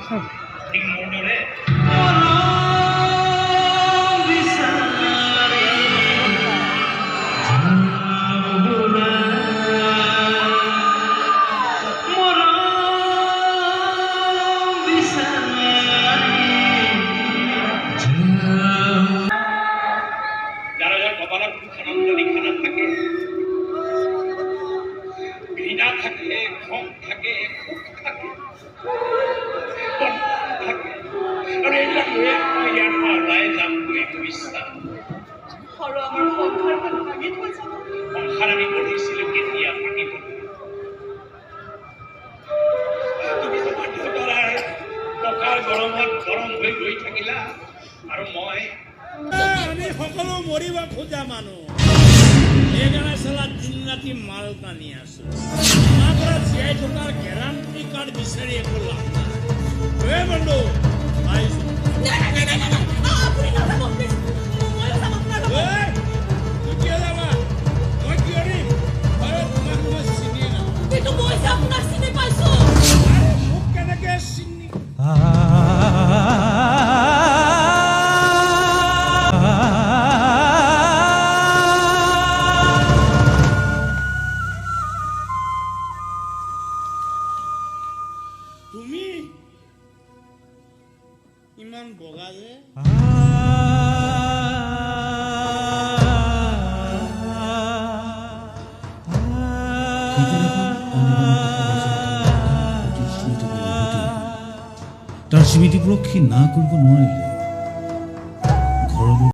ঠিক মোৰ দৰে যারা যার কপালত আনন্দ লিখা না থাকে, ঘৃণা থাকে, খং থাকে, সুখ থাকে, থাকে, আৰু এইবিলাক লৈ মই ইয়াৰ পৰা ওলাই যাম বুলি ভাবিছা। আৰু আমাৰ সংসাৰখন ভাঙি থৈ যাব। সংসাৰ আমি গঢ়িছিলোঁ কেতিয়া ভাঙি থৈ তুমি তোমাৰ দেউতাৰ টকাৰ গৰমত গৰম হৈ গৈ থাকিলা, আৰু মই আমি সকলো মৰিব খোজা মানুহ। সেইকাৰণে চালা দিন ৰাতি মাল টানি আছো। আমাৰ পৰা জীয়াই থকাৰ গেৰাণ্টি কাৰ্ড বিচাৰি একো লাভ নাই। বন্ধু আহিছো। কিয় যাবা? মই কি কৰিম? তোমাক মই চিনিয়ে নাপাওঁ। মোক কেনেকে চিনি তুমি ইমান বগা যে তাৰ স্মৃতিবোৰক সি না কৰিব নোৱাৰিলে। ঘৰলৈ